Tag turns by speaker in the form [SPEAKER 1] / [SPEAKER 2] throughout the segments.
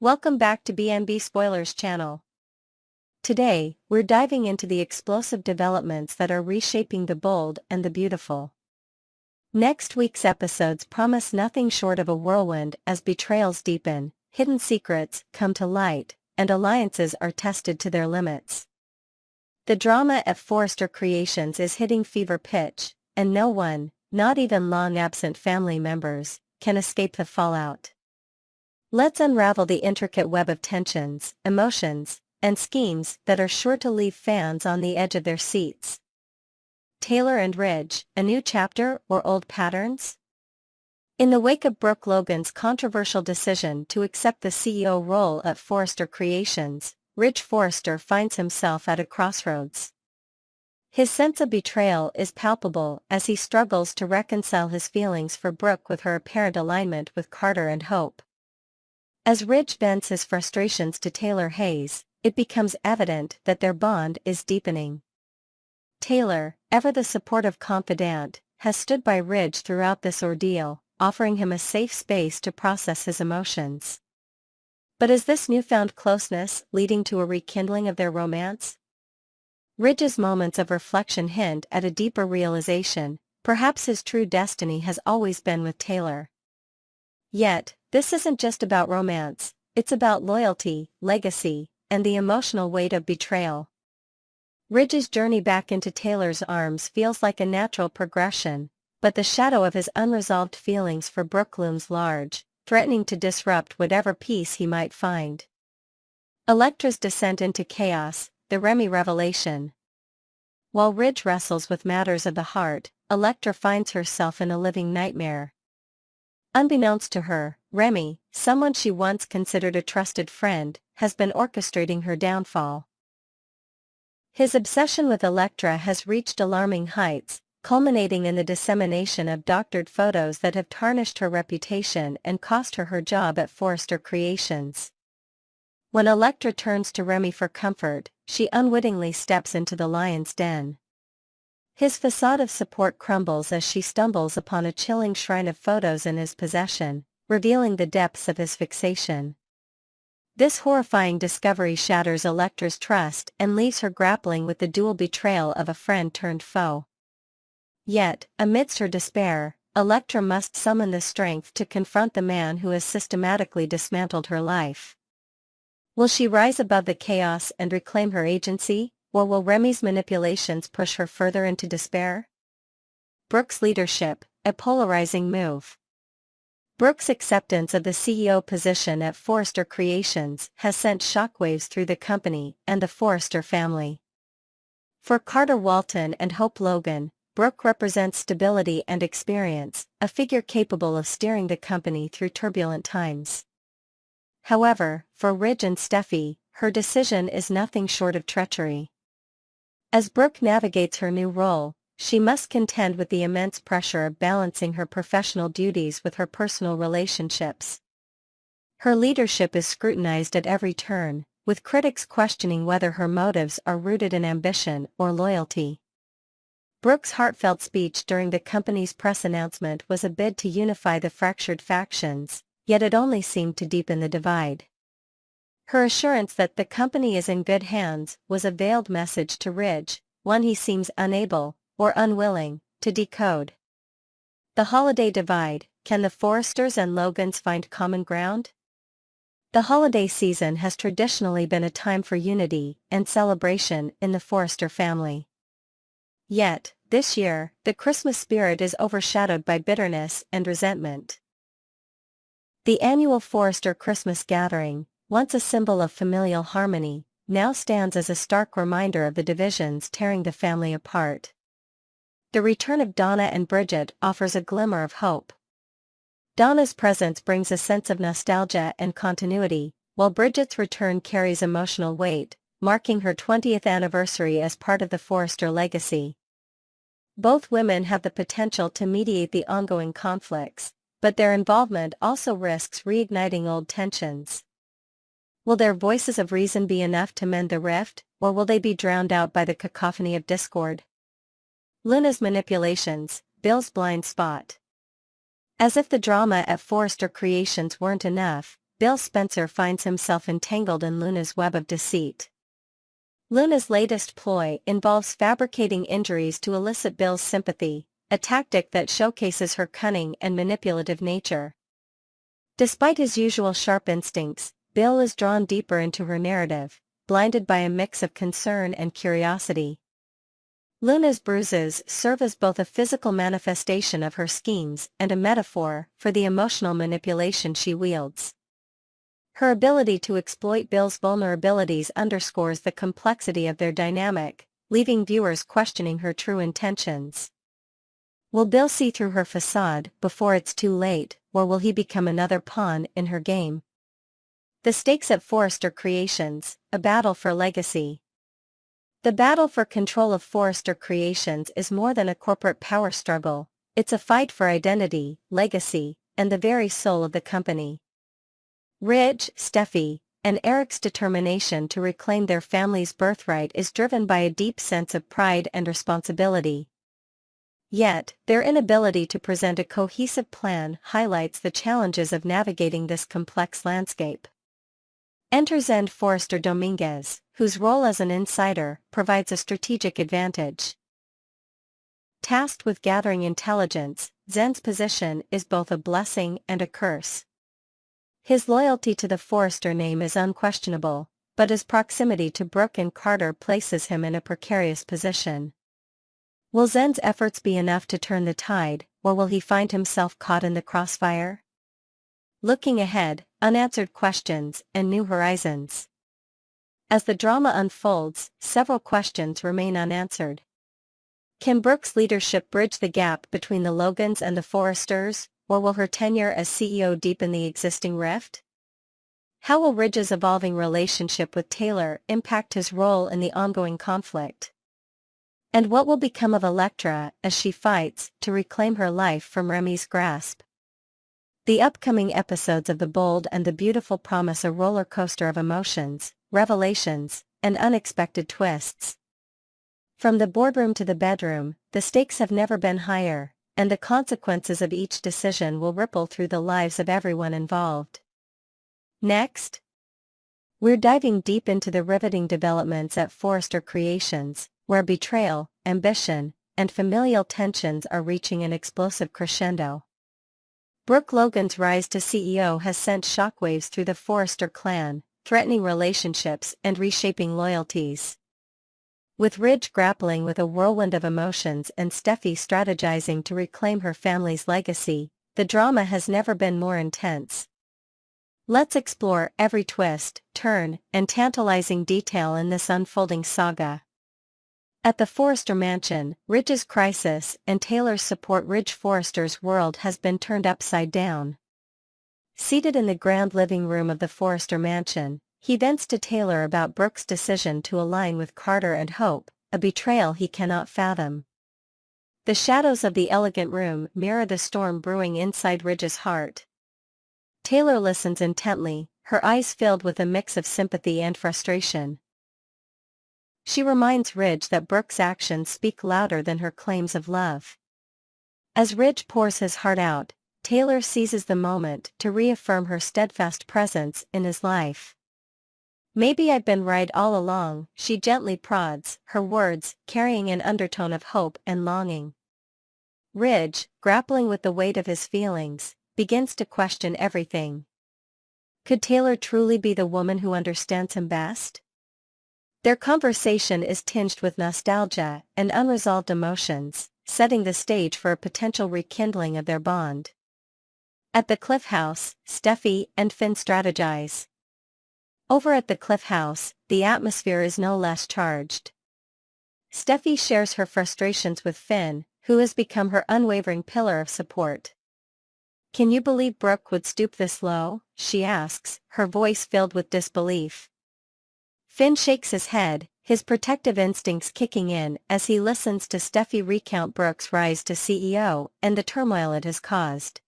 [SPEAKER 1] Welcome back to BNB Spoilers channel. Today, we're diving into the explosive developments that are reshaping the bold and the beautiful. Next week's episodes promise nothing short of a whirlwind as betrayals deepen, hidden secrets come to light, and alliances are tested to their limits. The drama at Forrester Creations is hitting fever pitch, and no one, not even long-absent family members, can escape the fallout. Let's unravel the intricate web of tensions, emotions, and schemes that are sure to leave fans on the edge of their seats. Taylor and Ridge, a new chapter or old patterns? In the wake of Brooke Logan's controversial decision to accept the CEO role at Forrester Creations, Ridge Forrester finds himself at a crossroads. His sense of betrayal is palpable as he struggles to reconcile his feelings for Brooke with her apparent alignment with Carter and Hope. As Ridge vents his frustrations to Taylor Hayes, it becomes evident that their bond is deepening. Taylor, ever the supportive confidant, has stood by Ridge throughout this ordeal, offering him a safe space to process his emotions. But is this newfound closeness leading to a rekindling of their romance? Ridge's moments of reflection hint at a deeper realization, perhaps his true destiny has always been with Taylor. Yet, this isn't just about romance, it's about loyalty, legacy, and the emotional weight of betrayal. Ridge's journey back into Taylor's arms feels like a natural progression, but the shadow of his unresolved feelings for Brooke looms large, threatening to disrupt whatever peace he might find. Electra's descent into chaos, the Remy revelation. While Ridge wrestles with matters of the heart, Electra finds herself in a living nightmare. Unbeknownst to her, Remy, someone she once considered a trusted friend, has been orchestrating her downfall. His obsession with Electra has reached alarming heights, culminating in the dissemination of doctored photos that have tarnished her reputation and cost her her job at Forrester Creations. When Electra turns to Remy for comfort, she unwittingly steps into the lion's den. His facade of support crumbles as she stumbles upon a chilling shrine of photos in his possession, revealing the depths of his fixation. This horrifying discovery shatters Electra's trust and leaves her grappling with the dual betrayal of a friend turned foe. Yet, amidst her despair, Electra must summon the strength to confront the man who has systematically dismantled her life. Will she rise above the chaos and reclaim her agency, or will Remy's manipulations push her further into despair? Brooke's leadership, a polarizing move. Brooke's acceptance of the CEO position at Forrester Creations has sent shockwaves through the company and the Forrester family. For Carter Walton and Hope Logan, Brooke represents stability and experience, a figure capable of steering the company through turbulent times. However, for Ridge and Steffi, her decision is nothing short of treachery. As Brooke navigates her new role, she must contend with the immense pressure of balancing her professional duties with her personal relationships. Her leadership is scrutinized at every turn, with critics questioning whether her motives are rooted in ambition or loyalty. Brooke's heartfelt speech during the company's press announcement was a bid to unify the fractured factions, yet it only seemed to deepen the divide. Her assurance that the company is in good hands was a veiled message to Ridge, one he seems unable, or unwilling, to decode. The holiday divide, can the Forresters and Logans find common ground? The holiday season has traditionally been a time for unity and celebration in the Forrester family. Yet, this year, the Christmas spirit is overshadowed by bitterness and resentment. The annual Forrester Christmas gathering, once a symbol of familial harmony, now stands as a stark reminder of the divisions tearing the family apart. The return of Donna and Bridget offers a glimmer of hope. Donna's presence brings a sense of nostalgia and continuity, while Bridget's return carries emotional weight, marking her 20th anniversary as part of the Forrester legacy. Both women have the potential to mediate the ongoing conflicts, but their involvement also risks reigniting old tensions. Will their voices of reason be enough to mend the rift, or will they be drowned out by the cacophony of discord? Luna's manipulations, Bill's blind spot. As if the drama at Forrester Creations weren't enough, Bill Spencer finds himself entangled in Luna's web of deceit. Luna's latest ploy involves fabricating injuries to elicit Bill's sympathy, a tactic that showcases her cunning and manipulative nature. Despite his usual sharp instincts, Bill is drawn deeper into her narrative, blinded by a mix of concern and curiosity. Luna's bruises serve as both a physical manifestation of her schemes and a metaphor for the emotional manipulation she wields. Her ability to exploit Bill's vulnerabilities underscores the complexity of their dynamic, leaving viewers questioning her true intentions. Will Bill see through her facade before it's too late, or will he become another pawn in her game? The stakes at Forrester Creations, a battle for legacy. The battle for control of Forrester Creations is more than a corporate power struggle, it's a fight for identity, legacy, and the very soul of the company. Ridge, Steffi, and Eric's determination to reclaim their family's birthright is driven by a deep sense of pride and responsibility. Yet, their inability to present a cohesive plan highlights the challenges of navigating this complex landscape. Enter Zen Forrester Dominguez, whose role as an insider provides a strategic advantage. Tasked with gathering intelligence, Zen's position is both a blessing and a curse. His loyalty to the Forrester name is unquestionable, but his proximity to Brooke and Carter places him in a precarious position. Will Zen's efforts be enough to turn the tide, or will he find himself caught in the crossfire? Looking ahead, unanswered questions and new horizons. As the drama unfolds, several questions remain unanswered. Can Brooke's leadership bridge the gap between the Logans and the Forresters, or will her tenure as CEO deepen the existing rift? How will Ridge's evolving relationship with Taylor impact his role in the ongoing conflict? And what will become of Electra as she fights to reclaim her life from Remy's grasp? The upcoming episodes of The Bold and the Beautiful promise a roller coaster of emotions, revelations, and unexpected twists. From the boardroom to the bedroom, the stakes have never been higher, and the consequences of each decision will ripple through the lives of everyone involved. Next, we're diving deep into the riveting developments at Forrester Creations, where betrayal, ambition, and familial tensions are reaching an explosive crescendo. Brooke Logan's rise to CEO has sent shockwaves through the Forrester clan, threatening relationships and reshaping loyalties. With Ridge grappling with a whirlwind of emotions and Steffi strategizing to reclaim her family's legacy, the drama has never been more intense. Let's explore every twist, turn, and tantalizing detail in this unfolding saga. At the Forrester mansion, Ridge's crisis and Taylor's support. Ridge Forrester's world has been turned upside down. Seated in the grand living room of the Forrester mansion, he vents to Taylor about Brooke's decision to align with Carter and Hope, a betrayal he cannot fathom. The shadows of the elegant room mirror the storm brewing inside Ridge's heart. Taylor listens intently, her eyes filled with a mix of sympathy and frustration. She reminds Ridge that Brooke's actions speak louder than her claims of love. As Ridge pours his heart out, Taylor seizes the moment to reaffirm her steadfast presence in his life. "Maybe I've been right all along," she gently prods, her words carrying an undertone of hope and longing. Ridge, grappling with the weight of his feelings, begins to question everything. Could Taylor truly be the woman who understands him best? Their conversation is tinged with nostalgia and unresolved emotions, setting the stage for a potential rekindling of their bond. At the Cliff House, Steffi and Finn strategize. Over at the Cliff House, the atmosphere is no less charged. Steffi shares her frustrations with Finn, who has become her unwavering pillar of support. "Can you believe Brooke would stoop this low?" she asks, her voice filled with disbelief. Finn shakes his head, his protective instincts kicking in as he listens to Steffi recount Brooke's rise to CEO and the turmoil it has caused.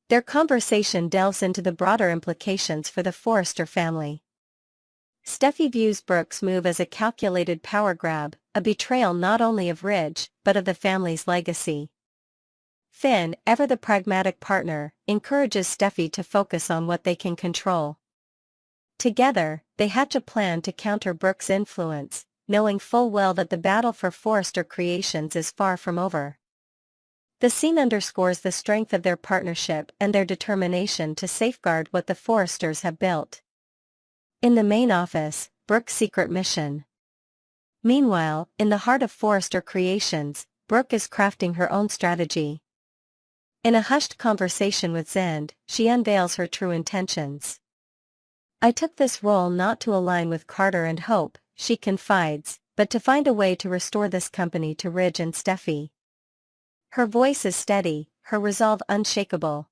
[SPEAKER 1] Their conversation delves into the broader implications for the Forrester family. Steffi views Brooke's move as a calculated power grab, a betrayal not only of Ridge, but of the family's legacy. Finn, ever the pragmatic partner, encourages Steffi to focus on what they can control. Together, they hatch a plan to counter Brooke's influence, knowing full well that the battle for Forrester Creations is far from over. The scene underscores the strength of their partnership and their determination to safeguard what the Forresters have built. In the main office, Brooke's secret mission. Meanwhile, in the heart of Forrester Creations, Brooke is crafting her own strategy. In a hushed conversation with Zand, she unveils her true intentions. "I took this role not to align with Carter and Hope," she confides, "but to find a way to restore this company to Ridge and Steffi." Her voice is steady, her resolve unshakable.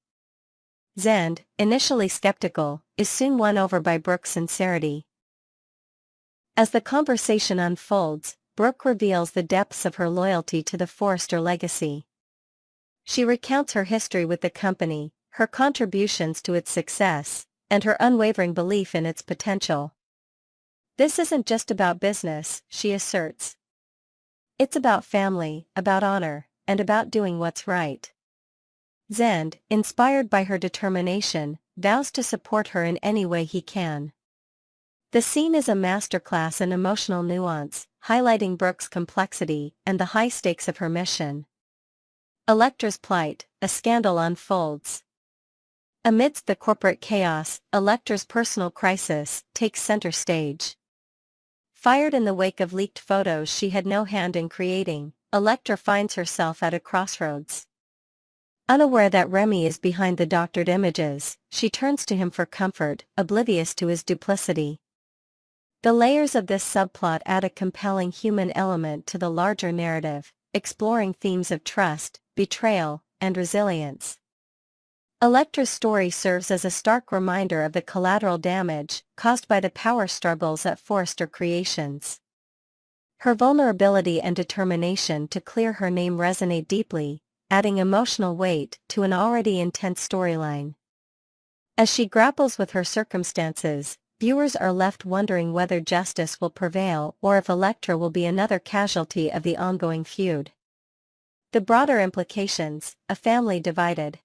[SPEAKER 1] Zand, initially skeptical, is soon won over by Brooke's sincerity. As the conversation unfolds, Brooke reveals the depths of her loyalty to the Forrester legacy. She recounts her history with the company, her contributions to its success, and her unwavering belief in its potential. "This isn't just about business," she asserts. "It's about family, about honor, and about doing what's right." Zand, inspired by her determination, vows to support her in any way he can. The scene is a masterclass in emotional nuance, highlighting Brooke's complexity and the high stakes of her mission. Electra's plight, a scandal unfolds. Amidst the corporate chaos, Electra's personal crisis takes center stage. Fired in the wake of leaked photos she had no hand in creating, Electra finds herself at a crossroads. Unaware that Remy is behind the doctored images, she turns to him for comfort, oblivious to his duplicity. The layers of this subplot add a compelling human element to the larger narrative, exploring themes of trust, betrayal, and resilience. Electra's story serves as a stark reminder of the collateral damage caused by the power struggles at Forrester Creations. Her vulnerability and determination to clear her name resonate deeply, adding emotional weight to an already intense storyline. As she grapples with her circumstances, viewers are left wondering whether justice will prevail or if Electra will be another casualty of the ongoing feud. The broader implications: a family divided.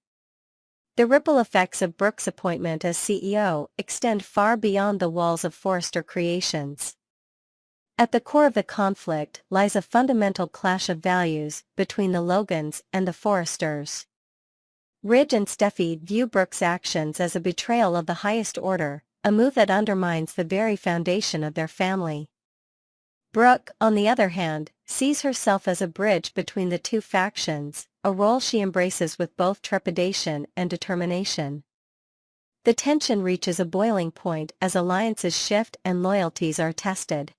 [SPEAKER 1] The ripple effects of Brooke's appointment as CEO extend far beyond the walls of Forrester Creations. At the core of the conflict lies a fundamental clash of values between the Logans and the Forresters. Ridge and Steffi view Brooke's actions as a betrayal of the highest order, a move that undermines the very foundation of their family. Brooke, on the other hand, sees herself as a bridge between the two factions, a role she embraces with both trepidation and determination. The tension reaches a boiling point as alliances shift and loyalties are tested.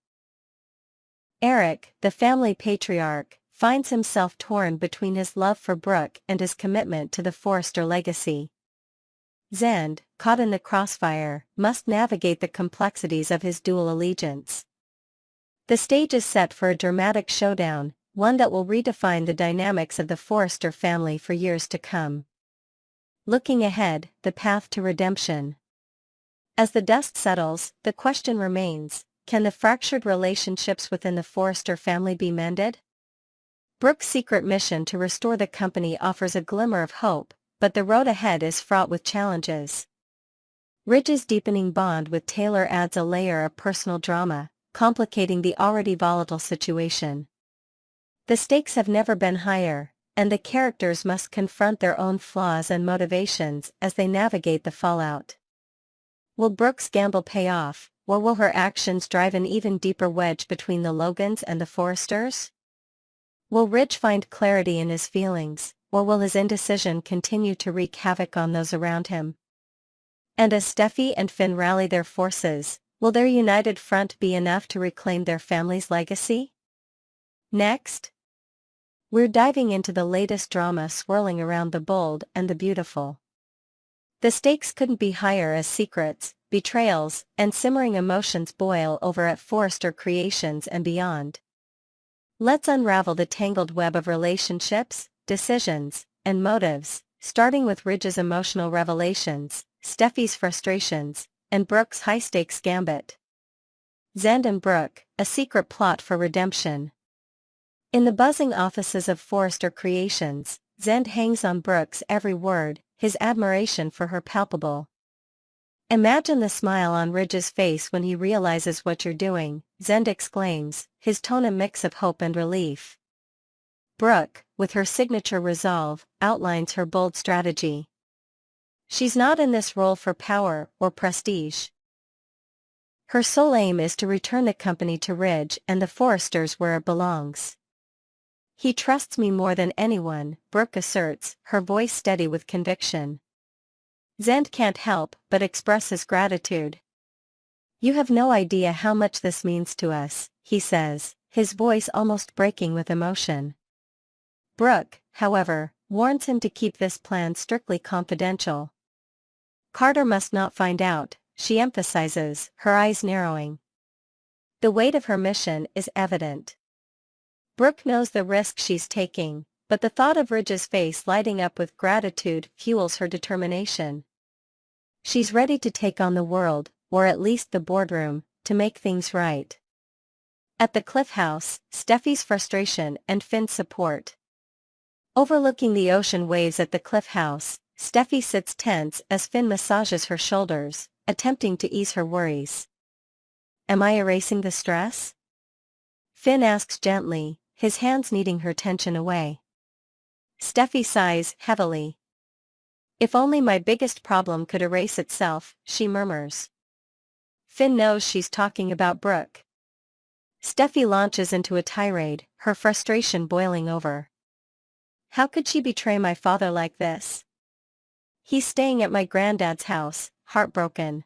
[SPEAKER 1] Eric, the family patriarch, finds himself torn between his love for Brooke and his commitment to the Forrester legacy. Zand, caught in the crossfire, must navigate the complexities of his dual allegiance. The stage is set for a dramatic showdown, one that will redefine the dynamics of the Forrester family for years to come. Looking ahead, the path to redemption. As the dust settles, the question remains: can the fractured relationships within the Forrester family be mended? Brooke's secret mission to restore the company offers a glimmer of hope, but the road ahead is fraught with challenges. Ridge's deepening bond with Taylor adds a layer of personal drama, complicating the already volatile situation. The stakes have never been higher, and the characters must confront their own flaws and motivations as they navigate the fallout. Will Brooke's gamble pay off, or will her actions drive an even deeper wedge between the Logans and the Forresters? Will Ridge find clarity in his feelings, or will his indecision continue to wreak havoc on those around him? And as Steffi and Finn rally their forces, will their united front be enough to reclaim their family's legacy? Next, we're diving into the latest drama swirling around the bold and the beautiful. The stakes couldn't be higher as secrets, betrayals, and simmering emotions boil over at Forrester Creations and beyond. Let's unravel the tangled web of relationships, decisions, and motives, starting with Ridge's emotional revelations, Steffi's frustrations, and Brooke's high-stakes gambit. Zand and Brooke, a secret plot for redemption. In the buzzing offices of Forrester Creations, Zend hangs on Brooke's every word, his admiration for her palpable. Imagine the smile on Ridge's face when he realizes what you're doing, Zend exclaims, his tone a mix of hope and relief. Brooke, with her signature resolve, outlines her bold strategy. She's not in this role for power or prestige. Her sole aim is to return the company to Ridge and the Forresters where it belongs. He trusts me more than anyone, Brooke asserts, her voice steady with conviction. Zend can't help but express his gratitude. You have no idea how much this means to us, he says, his voice almost breaking with emotion. Brooke, however, warns him to keep this plan strictly confidential. Carter must not find out, she emphasizes, her eyes narrowing. The weight of her mission is evident. Brooke knows the risk she's taking, but the thought of Ridge's face lighting up with gratitude fuels her determination. She's ready to take on the world, or at least the boardroom, to make things right. At the Cliff House, Steffi's frustration and Finn's support. Overlooking the ocean waves at the Cliff House, Steffi sits tense as Finn massages her shoulders, attempting to ease her worries. Am I erasing the stress? Finn asks gently, his hands kneading her tension away. Steffi sighs heavily. If only my biggest problem could erase itself, she murmurs. Finn knows she's talking about Brooke. Steffi launches into a tirade, her frustration boiling over. How could she betray my father like this? He's staying at my granddad's house, heartbroken.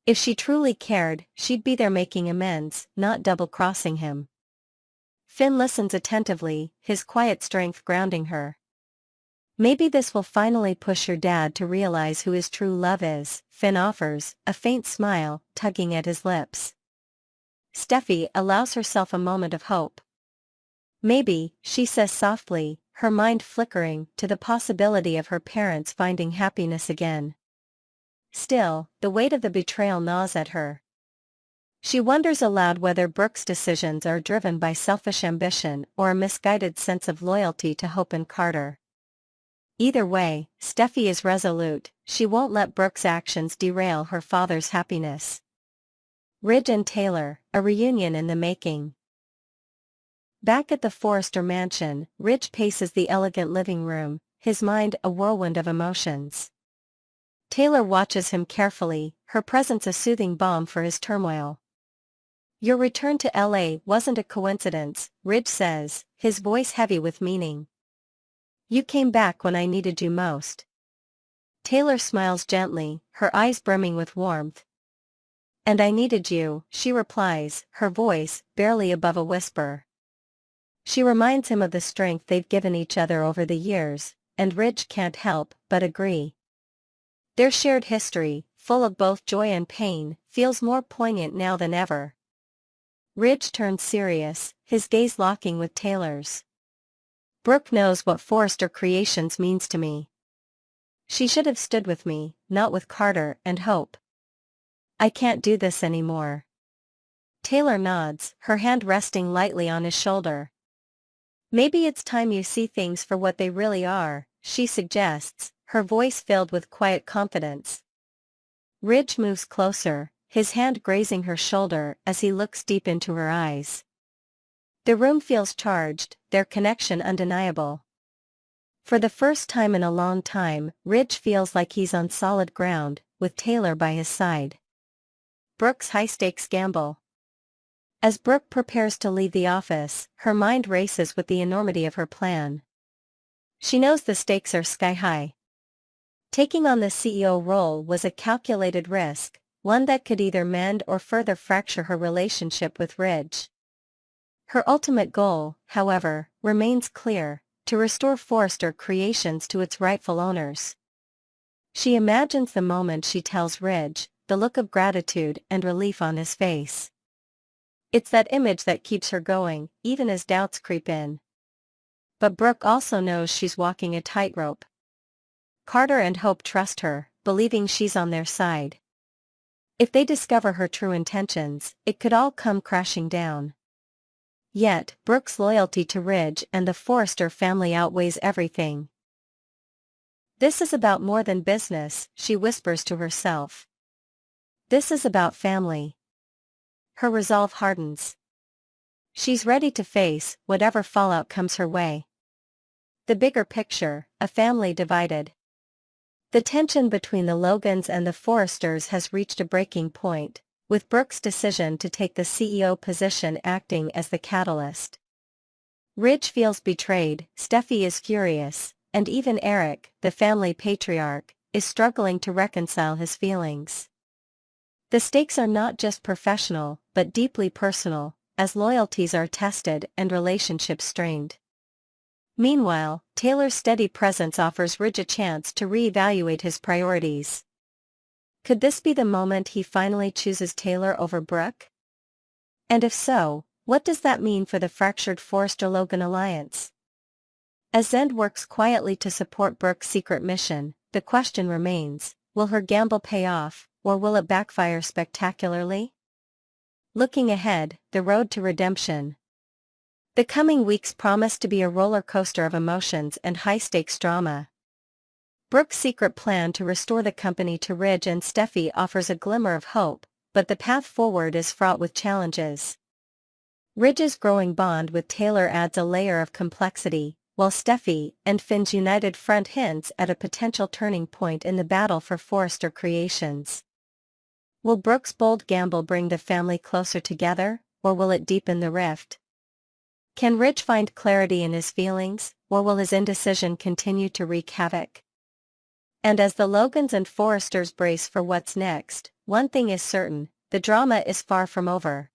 [SPEAKER 1] If she truly cared, she'd be there making amends, not double-crossing him. Finn listens attentively, his quiet strength grounding her. Maybe this will finally push your dad to realize who his true love is, Finn offers, a faint smile, tugging at his lips. Steffi allows herself a moment of hope. Maybe, she says softly, her mind flickering to the possibility of her parents finding happiness again. Still, the weight of the betrayal gnaws at her. She wonders aloud whether Brooke's decisions are driven by selfish ambition or a misguided sense of loyalty to Hope and Carter. Either way, Steffi is resolute, she won't let Brooke's actions derail her father's happiness. Ridge and Taylor, a reunion in the making. Back at the Forrester mansion, Ridge paces the elegant living room, his mind a whirlwind of emotions. Taylor watches him carefully, her presence a soothing balm for his turmoil. Your return to LA wasn't a coincidence, Ridge says, his voice heavy with meaning. You came back when I needed you most. Taylor smiles gently, her eyes brimming with warmth. And I needed you, she replies, her voice barely above a whisper. She reminds him of the strength they've given each other over the years, and Ridge can't help but agree. Their shared history, full of both joy and pain, feels more poignant now than ever. Ridge turns serious, his gaze locking with Taylor's. Brooke knows what Forrester Creations means to me. She should have stood with me, not with Carter and Hope. I can't do this anymore. Taylor nods, her hand resting lightly on his shoulder. Maybe it's time you see things for what they really are, she suggests, her voice filled with quiet confidence. Ridge moves closer, his hand grazing her shoulder as he looks deep into her eyes. The room feels charged, their connection undeniable. For the first time in a long time, Ridge feels like he's on solid ground, with Taylor by his side. Brooke's high-stakes gamble. As Brooke prepares to leave the office, her mind races with the enormity of her plan. She knows the stakes are sky-high. Taking on the CEO role was a calculated risk, one that could either mend or further fracture her relationship with Ridge. Her ultimate goal, however, remains clear, to restore Forrester Creations to its rightful owners. She imagines the moment she tells Ridge, the look of gratitude and relief on his face. It's that image that keeps her going, even as doubts creep in. But Brooke also knows she's walking a tightrope. Carter and Hope trust her, believing she's on their side. If they discover her true intentions, it could all come crashing down. Yet, Brooke's loyalty to Ridge and the Forrester family outweighs everything. "This is about more than business," she whispers to herself. "This is about family." Her resolve hardens. She's ready to face whatever fallout comes her way. The bigger picture, a family divided. The tension between the Logans and the Forresters has reached a breaking point, with Brooke's decision to take the CEO position acting as the catalyst. Ridge feels betrayed, Steffi is furious, and even Eric, the family patriarch, is struggling to reconcile his feelings. The stakes are not just professional, but deeply personal, as loyalties are tested and relationships strained. Meanwhile, Taylor's steady presence offers Ridge a chance to reevaluate his priorities. Could this be the moment he finally chooses Taylor over Brooke? And if so, what does that mean for the fractured Forrester-Logan alliance? As Zend works quietly to support Brooke's secret mission, the question remains, will her gamble pay off, or will it backfire spectacularly? Looking ahead, the road to redemption. The coming weeks promise to be a roller coaster of emotions and high-stakes drama. Brooke's secret plan to restore the company to Ridge and Steffi offers a glimmer of hope, but the path forward is fraught with challenges. Ridge's growing bond with Taylor adds a layer of complexity, while Steffi and Finn's united front hints at a potential turning point in the battle for Forrester Creations. Will Brooke's bold gamble bring the family closer together, or will it deepen the rift? Can Ridge find clarity in his feelings, or will his indecision continue to wreak havoc? And as the Logans and Forresters brace for what's next, one thing is certain, the drama is far from over.